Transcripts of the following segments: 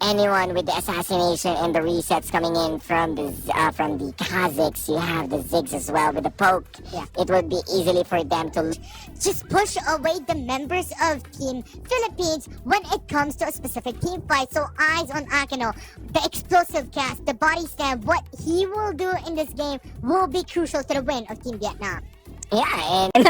anyone with the assassination and the resets coming in from the Kazakhs. You have the Ziggs as well with the poke. Yeah. It would be easily for them to just push away the members of Team Philippines when it comes to a specific team fight. So eyes on Akino, the explosive cast, the body slam, what he will do in this game will be crucial to the win of Team Vietnam. Yeah, and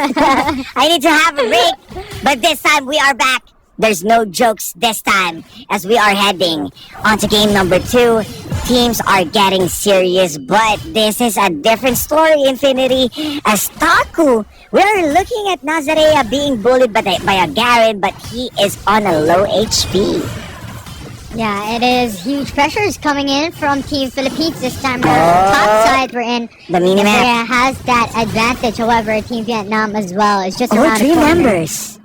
I need to have a break, but this time we are back. There's no jokes this time as we are heading onto game number 2. Teams are getting serious, but this is a different story, Infinity. As Taku, we're looking at Nazarea being bullied by a Garen, but he is on a low HP. Yeah, it is huge pressures coming in from Team Philippines this time. The top side we're in. The minimap. Nazarea has that advantage, however, Team Vietnam as well. It's just around 3 members.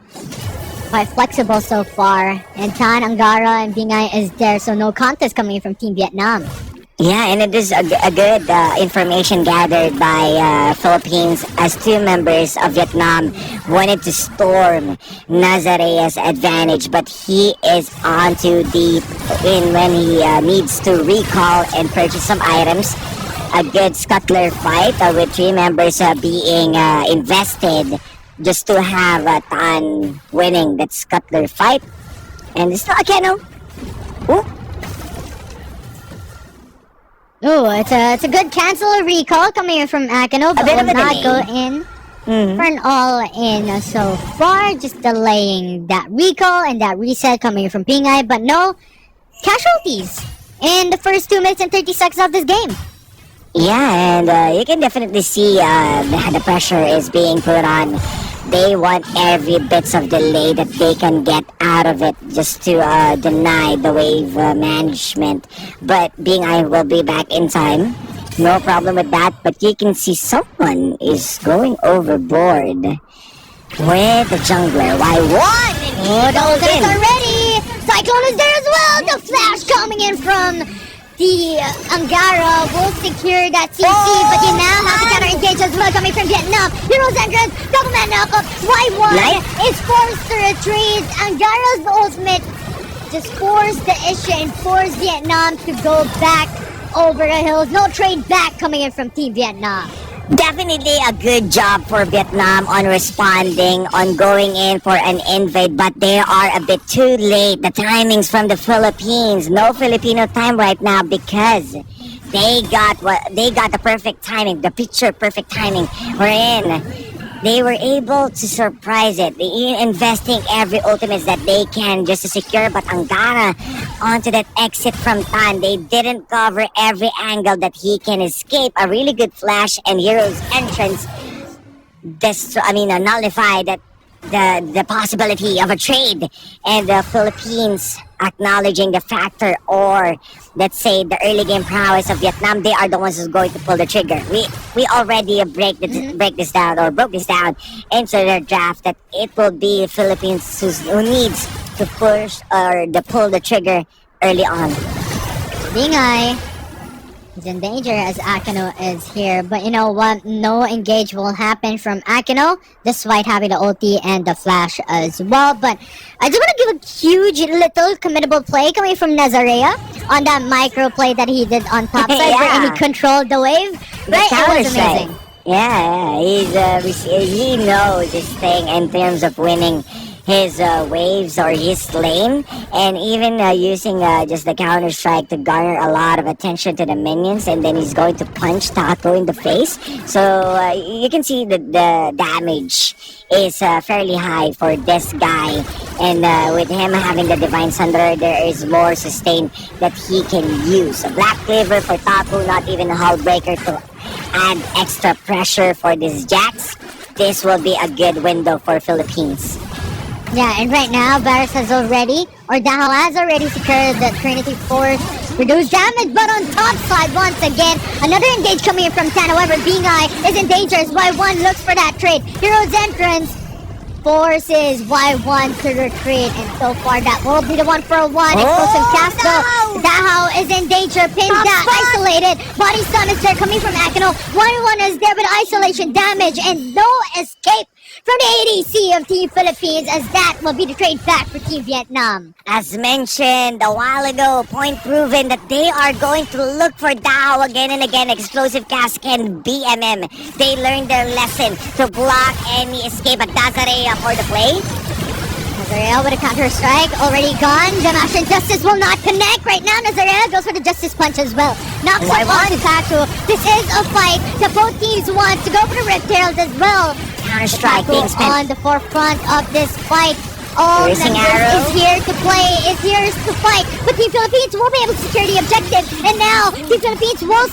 Quite flexible so far. And Tan, Angara, and Bingay is there, so no contest coming in from Team Vietnam. Yeah, and it is a good information gathered by Philippines as 2 members of Vietnam wanted to storm Nazarea's advantage, but he is onto deep in when he needs to recall and purchase some items. A good scuttler fight with 3 members being invested just to have Tan winning that scuttler fight. And it's not Akeno. Oh, it's a good cancel recall coming in from Akeno, but will not go in for an all-in so far. Just delaying that recall and that reset coming in from Pingay, but no casualties in the first 2 minutes and 30 seconds of this game. Yeah, and you can definitely see the pressure is being put on. They want every bits of delay that they can get out of it just to deny the wave management. But Being I will be back in time. No problem with that. But you can see someone is going overboard with the jungler. Y1! Oh, the ultimates are ready! Cyclone is there as well! The flash coming in from the Angara will secure that CC, but you now have to counter-engage as well coming from Vietnam. Heroes entrance, double man knockup. Y1 is forced to retreat. Angara's ultimate just forced the issue and forced Vietnam to go back over the hills. No trade back coming in from Team Vietnam. Definitely a good job for Vietnam on responding, on going in for an invade, but they are a bit too late. The timings from the Philippines, no Filipino time right now because they got the perfect timing, the picture perfect timing. We're in. They were able to surprise it, investing every ultimates that they can just to secure, but Angara onto that exit from Tan. They didn't cover every angle that he can escape. A really good flash and Hero's entrance nullify that the possibility of a trade, and the Philippines acknowledging the factor, or let's say the early game prowess of Vietnam. They are the ones who's going to pull the trigger. We already broke this down into their draft that it will be Philippines who needs to push or to pull the trigger early on. Bingay is in danger as Akino is here, but you know what? No engage will happen from Akino, despite having the ulti and the flash as well. But I just want to give a huge little committable play coming from Nazarea on that micro play that he did on top side, where he controlled the wave. Right, it was amazing. He knows his thing in terms of winning his waves or his lane, and even using just the counter strike to garner a lot of attention to the minions, and then he's going to punch Taco in the face. So you can see the damage is fairly high for this guy, and with him having the Divine Sunder, there is more sustain that he can use. A Black Cleaver for Taco, not even a Hull Breaker to add extra pressure for this Jax. This will be a good window for Philippines. Yeah, and right now, Varus has already secured the Trinity Force. Reduced damage, but on top side, once again, another engage coming in from Tan. However, Bingay is in danger as Y1 looks for that trade. Hero's entrance forces Y1 to retreat, and so far that will be the 1-for-1. Explosive Castle. Dahao is in danger, pinned down, isolated. Body stun is there coming from Akino. Y1 is there with isolation damage and no escape. from the ADC of Team Philippines, as that will be the trade back for Team Vietnam. As mentioned a while ago, point proven that they are going to look for Dao again and again. Explosive Cask and BMM. They learned their lesson to block any escape at Nazarea for the play. Nazarea with a counter-strike, already gone. Damash and Justice will not connect right now. Nazarea goes for the Justice Punch as well. Knocks Why him on Taku. This is a fight that both teams want to go for the Rift Herald as well. Counter-strike Taku being spent. on the forefront of this fight. All Piercing members arrow. is here to play, is here to fight. But Team Philippines will be able to secure the objective. And now, Team Philippines will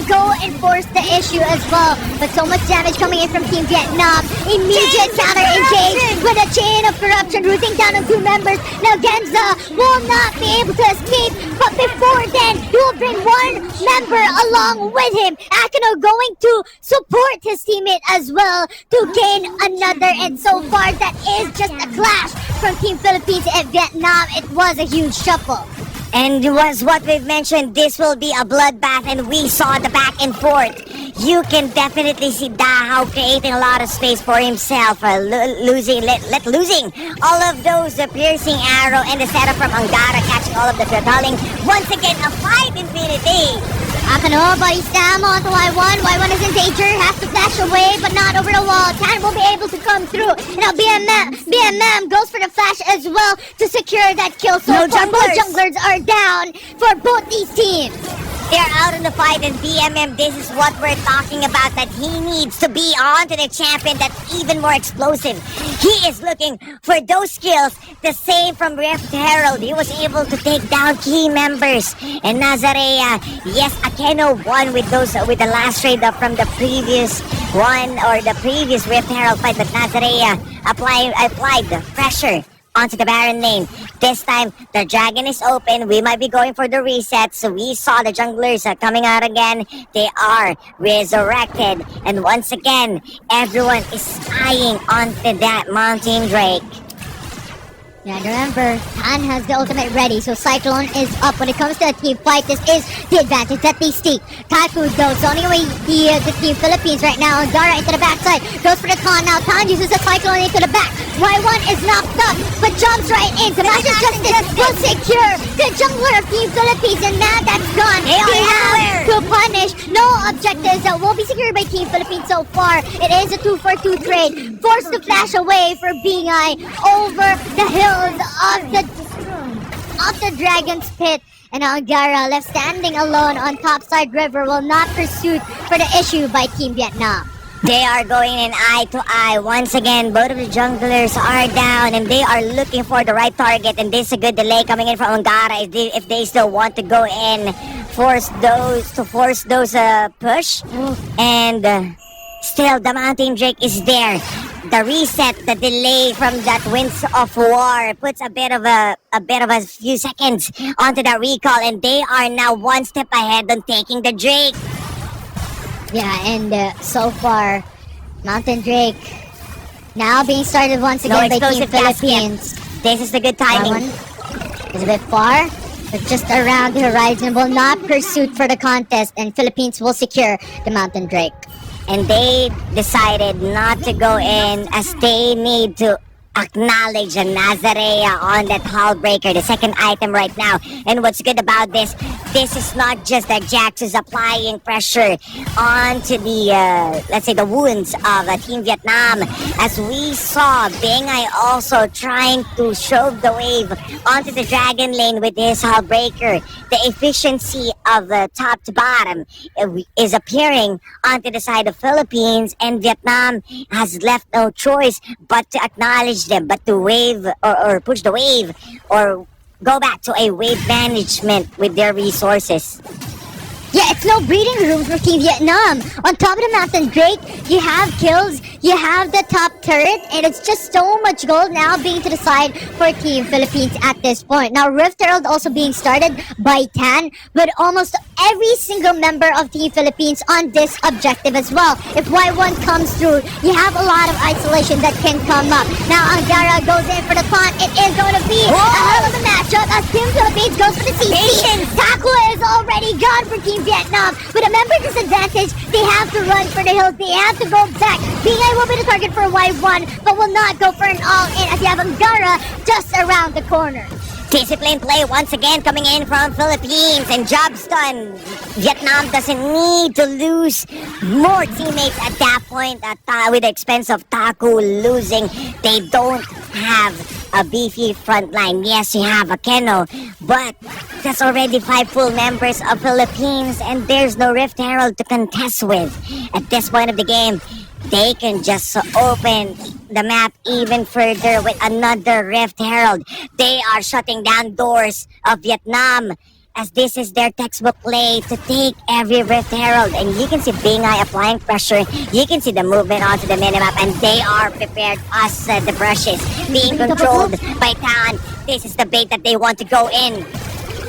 go and force the issue as well. But so much damage coming in from Team Vietnam. Immediate counter engage with a chain of corruption rooting down on two members. Now Genza will not be able to escape. But before then, he will bring one member along with him. Akino going to support his teammate as well to gain another. And so far, that is just a clash from Team Philippines and Vietnam. It was a huge shuffle. And was what we've mentioned, this will be a bloodbath, and we saw the back and forth. You can definitely see Dahao creating a lot of space for himself, losing all of those, the piercing arrow and the setup from Angara, catching all of the battling. Once again, a fight infinity. Akano body slam onto Y1. Y1 is in danger, has to flash away, but not over the wall. Tan will be able to come through. And now BMM goes for the flash as well to secure that kill. So No far, both junglers. junglers are down for both these teams. They're out in the fight, and BMM, this is what we're talking about, that he needs to be on to the champion that's even more explosive. He is looking for those skills, the same from Rift Herald. He was able to take down key members. And Nazarea, yes, Akeno won with the last trade up from the previous one, or the previous Rift Herald fight, but Nazarea applied the pressure onto the Baron lane. This time, the dragon is open. We might be going for the reset. So we saw the junglers coming out again. They are resurrected. And once again, everyone is eyeing onto that Mountain Drake. Yeah, and remember, Tan has the ultimate ready, so Cyclone is up. When it comes to a team fight, this is the advantage that they seek. Taku, though, zoning away the Team Philippines right now. Angara into the backside, goes for the con. Now Tan uses the Cyclone into the back. Y1 is knocked up, but jumps right in. Sebastian Justice will secure the jungler of Team Philippines, and now that's gone. They are have to punish. No objectives that will be secured by Team Philippines so far. It is a 2-for-2 trade. Forced to flash away for Bingay over the hills of the Dragon's Pit. And Angara, left standing alone on topside river, will not pursue for the issue by Team Vietnam. They are going in eye to eye. Once again, both of the junglers are down, and they are looking for the right target. And this is a good delay coming in from Angara if they still want to go in, force those push. And still, the Mountain Drake is there. The reset, the delay from that Winds of War puts a bit of a few seconds onto the recall, and they are now one step ahead on taking the Drake. Yeah, and so far, Mountain Drake now being started once again by Team explosive gas yet. Philippines. This is the good That timing. one is a bit far, but just around the horizon, will not pursue for the contest, and Philippines will secure the Mountain Drake. And they decided not to go in, as they need to acknowledge a Nazarea on that Hull Breaker, the second item right now. And what's good about this is not just that Jax is applying pressure onto the, let's say, the wounds of Team Vietnam. As we saw, Bingay also trying to shove the wave onto the Dragon lane with his Hull Breaker. The efficiency of top to bottom is appearing onto the side of Philippines, and Vietnam has left no choice but to acknowledge them, but to wave or push the wave, or go back to a wave management with their resources. Yeah, it's no breeding room for Team Vietnam. On top of the Mountain Drake, you have kills, you have the top turret, and it's just so much gold now being to the side for Team Philippines at this point. Now, Rift Herald also being started by Tan, but almost every single member of Team Philippines on this objective as well. If Y1 comes through, you have a lot of isolation that can come up. Now, Angara goes in for the taunt. It is going to be a hell of a matchup as Team Philippines goes for the CC. Taku is already gone for Team Vietnam. But remember this advantage, they have to run for the hills, they have to go back. Bingay Bingai will be the target for Y1, but will not go for an all-in as you have Angara just around the corner. Discipline play once again coming in from Philippines, and job's done. Vietnam doesn't need to lose more teammates at that point with the expense of Taku losing. They don't have a beefy front line. Yes, you have a Keno, but that's already 5 full members of Philippines, and there's no Rift Herald to contest with. At this point of the game, they can just open the map even further with another Rift Herald. They are shutting down doors of Vietnam, as this is their textbook play to take every Rift Herald. And you can see Bingai applying pressure. You can see the movement onto the minimap, and they are prepared as the brushes being controlled by Tan. This is the bait that they want to go in.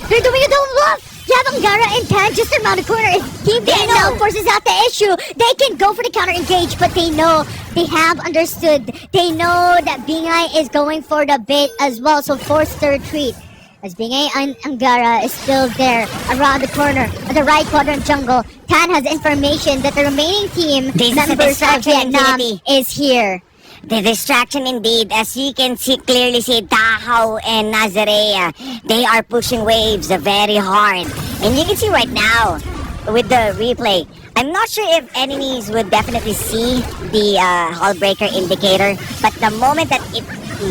They're doing a double bluff! You have Angara and Tan just around the corner. If Team Vietnam forces out the issue, they can go for the counter engage, but they know, they have understood. They know that Bingai is going for the bait as well, so force the retreat. As Bingai and Angara is still there around the corner of the right quadrant jungle, Tan has information that the remaining team members of Vietnam is here. The distraction indeed, as you can clearly see Dahao and Nazarea. They are pushing waves very hard. And you can see right now with the replay, I'm not sure if enemies would definitely see the Hullbreaker indicator, but the moment that it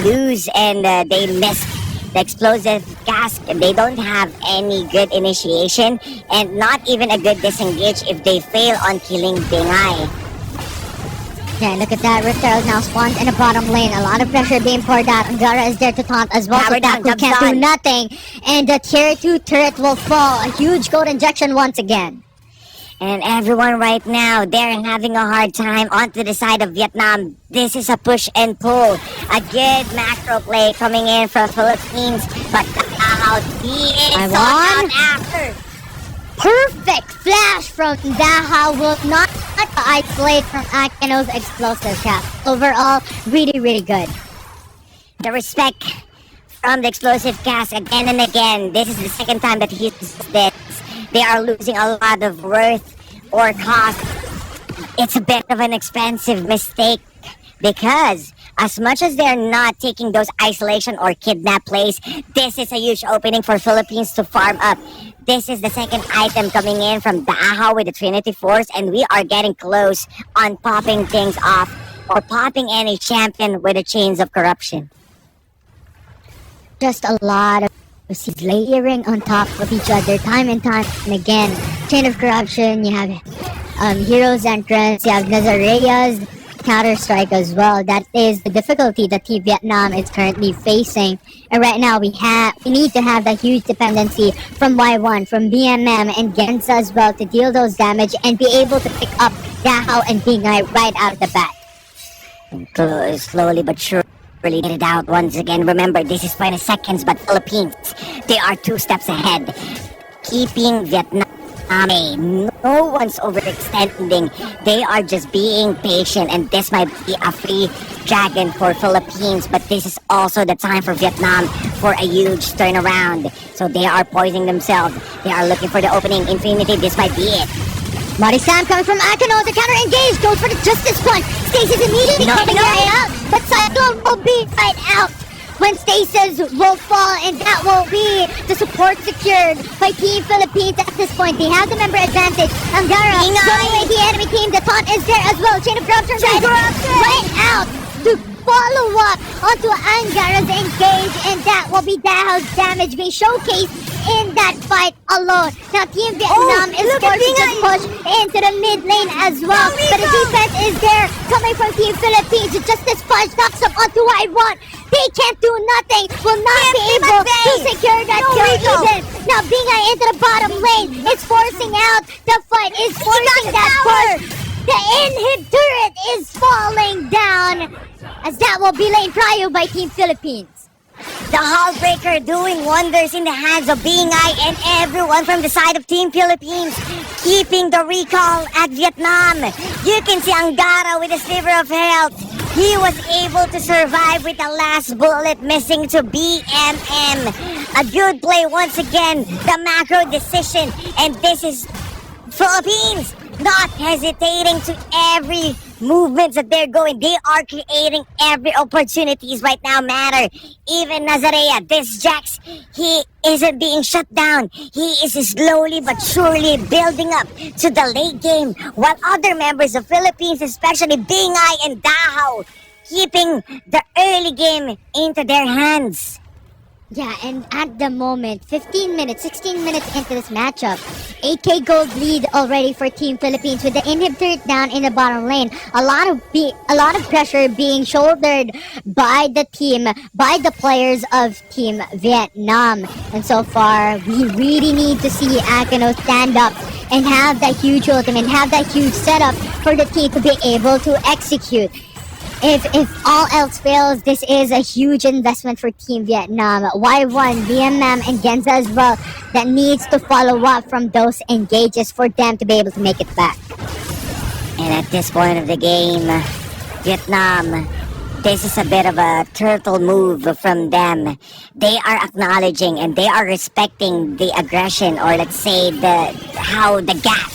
lose and they miss the explosive cask, they don't have any good initiation and not even a good disengage if they fail on killing Bingai. Yeah, look at that. Rift Herald now spawns in the bottom lane. A lot of pressure being poured out. Angara is there to taunt as well. Power down, Taku can't do nothing. And the tier 2 turret will fall. A huge gold injection once again. And everyone right now, they're having a hard time onto the side of Vietnam. This is a push and pull. A good macro play coming in from Philippines. But Dahao, he is on after. Perfect flash from Dahao will not isolate from Akino's explosive cast. Overall, really, really good. The respect from the explosive cast again and again. This is the second time that he does this. They are losing a lot of worth or cost. It's a bit of an expensive mistake because as much as they're not taking those isolation or kidnap plays, this is a huge opening for Philippines to farm up. This is the second item coming in from Dahao with the Trinity Force, and we are getting close on popping things off or popping any champion with the Chains of Corruption. Just a lot of layering on top of each other time and time and again. Chain of Corruption, you have Heroes Entrance, you have Nazarea's Counter-Strike as well. That is the difficulty that Team Vietnam is currently facing. And right now we need to have that huge dependency from Y1, from BMM and Genza as well to deal those damage and be able to pick up Dahao and Bingai right out of the bat. Slowly but surely get it out once again. Remember, this is 20 seconds, but Philippines, they are 2 steps ahead. Keeping Vietnam. No one's overextending. They are just being patient, and this might be a free dragon for Philippines, but this is also the time for Vietnam for a huge turnaround. So they are poising themselves. They are looking for the opening. Infinity, this might be it. Mighty Sam coming from Akino, the counter engage, goes for the Justice Punch. Stasis immediately coming right out, but Cyclone will be right out when Stasis will fall, and that will be the support secured by Team Philippines at this point. They have the member advantage. Angara going away the enemy team. The taunt is there as well. Chain of Corruption right out to follow up onto Angara's engage, and that will be Dahao's damage being showcased in that fight alone. Now Team Vietnam is forced to just push into the mid lane as well, but the defense is there coming from Team Philippines. Justice Punch knocks up onto Y1. They can't do nothing, will not be able to secure that kill even. Now Bingai into the bottom lane, it's forcing out the fight, is forcing that push. The inhib turret is falling down, as that will be lane prio by Team Philippines. The Hullbreaker doing wonders in the hands of Bingai and everyone from the side of Team Philippines, keeping the recall at Vietnam. You can see Angara with a sliver of health. He was able to survive with the last bullet missing to BMM. A good play once again, the macro decision, and this is Philippines not hesitating to every movements that they're going. They are creating every opportunities right now matter. Even Nazarea, this Jax, he isn't being shut down. He is slowly but surely building up to the late game, while other members of Philippines, especially Bingay and Dahao, keeping the early game into their hands. Yeah, and at the moment, 15 minutes, 16 minutes into this matchup, 8K gold lead already for Team Philippines with the inhibitor down in the bottom lane. A lot of pressure being shouldered by the team, by the players of Team Vietnam. And so far, we really need to see Akino stand up and have that huge ultimate, and have that huge setup for the team to be able to execute. If all else fails, this is a huge investment for Team Vietnam. Y1, BMM, and Genza as well, that needs to follow up from those engages for them to be able to make it back. And at this point of the game, Vietnam, this is a bit of a turtle move from them. They are acknowledging and they are respecting the aggression, or let's say how the gap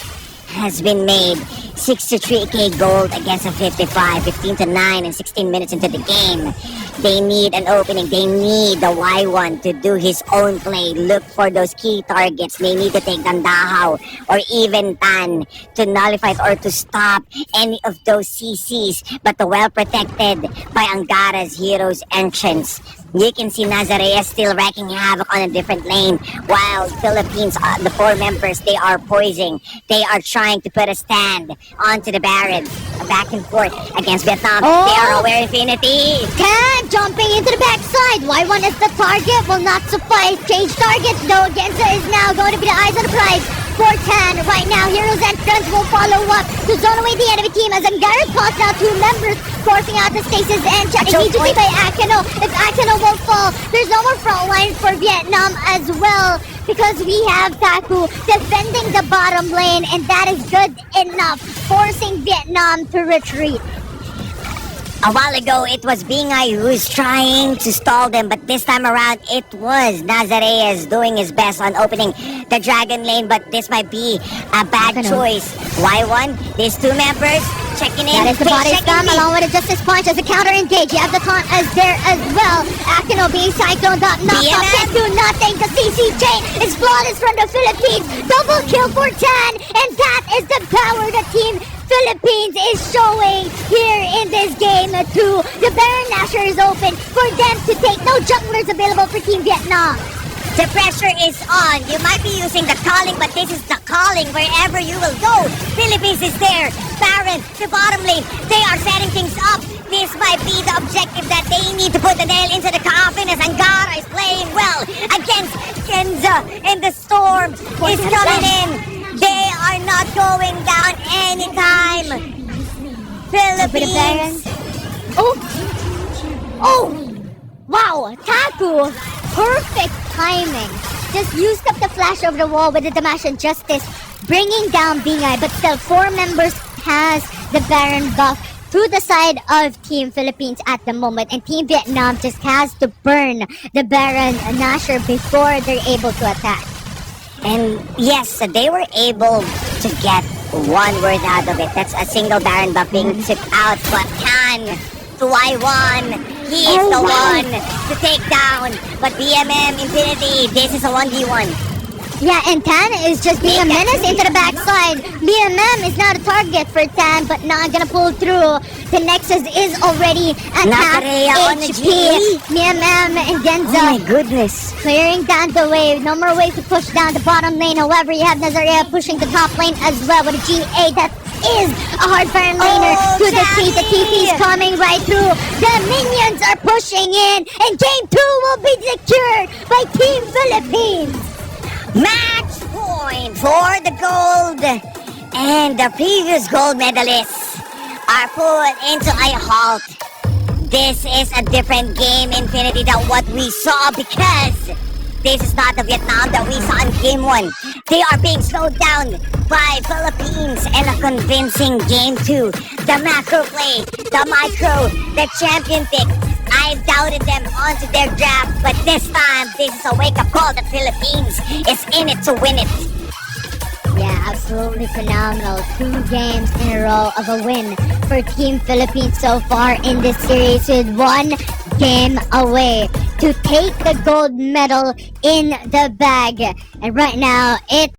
has been made. 63k gold against a 55, 15 to 9 and 16 minutes into the game. They need an opening. They need the Y1 to do his own play. Look for those key targets. They need to take down Dahao or even Tan to nullify or to stop any of those CCs. But well protected by Angara's heroes entrance. You can see Nazarea still wreaking havoc on a different lane, while Philippines, the 4 members, they are poising. They are trying to put a stand onto the Baron, back and forth against Vietnam. Oh! They are aware Infinity. Tan jumping into the backside. Y1 is the target, will not suffice. Change target though. Genza is now going to be the eyes on the prize for Tan. Right now, Heroes Entrance will follow up to zone away the enemy team as Angara calls out 2 members, forcing out the stasis and chatting to be by Akino. If Akino will fall, there's no more front line for Vietnam as well, because we have Taku defending the bottom lane, and that is good enough, forcing Vietnam to retreat. A while ago, it was Bingay who's trying to stall them, but this time around, it was Nazareas doing his best on opening the Dragon Lane, but this might be a bad choice. Y1, these 2 members checking in. That is the body slam along with a Justice Punch as a counter engage. You have the taunt as there as well. Akino being cycloned up, knocked off, can't do nothing. The CC chain is flawless from the Philippines. Double kill for Tan, and that is the power the Team Philippines is showing here in this game too. The Baron Nashor is open for them to take. No junglers available for Team Vietnam. The pressure is on. You might be using the calling, but this is the calling wherever you will go. Philippines is there. Baron, the bottom lane, they are setting things up. This might be the objective that they need to put the nail into the coffin, as Angara is playing well against Genza, and the storm is coming in. They are not going down anytime. Philippines. Oh! Wow! Taku! Perfect timing. Just used up the flash over the wall with the Damash and Justice, bringing down Bingay, but still 4 members has the Baron buff to the side of Team Philippines at the moment, and Team Vietnam just has to burn the Baron Nashor before they're able to attack. And yes, they were able to get 1 word out of it. That's a single Baron buff being tipped out, but Tan to Y1. He is the one to take down. But BMM Infinity, this is a 1v1. Yeah, and Tan is just being a menace into the backside. BMM is not a target for Tan, but not gonna pull through. The Nexus is already at half HP. BMM and Genza. Oh my goodness. Clearing down the wave. No more wave to push down the bottom lane. However, you have Nazarea pushing the top lane as well with a GA that is a hard Baron laner to defeat. The TP is coming right through. The minions are pushing in, and game 2 will be secured by Team Philippines. Match point for the gold. And the previous gold medalists are put into a halt. This is a different game, Infinity, than what we saw, because this is not the Vietnam that we saw in game 1. They are being slowed down by Philippines, and a convincing game 2. The macro play, the micro, the champion pick. I doubted them onto their draft, but this time, this is a wake-up call. The Philippines is in it to win it. Yeah, absolutely phenomenal. 2 games in a row of a win for Team Philippines so far in this series, with 1 game away to take the gold medal in the bag. And right now, it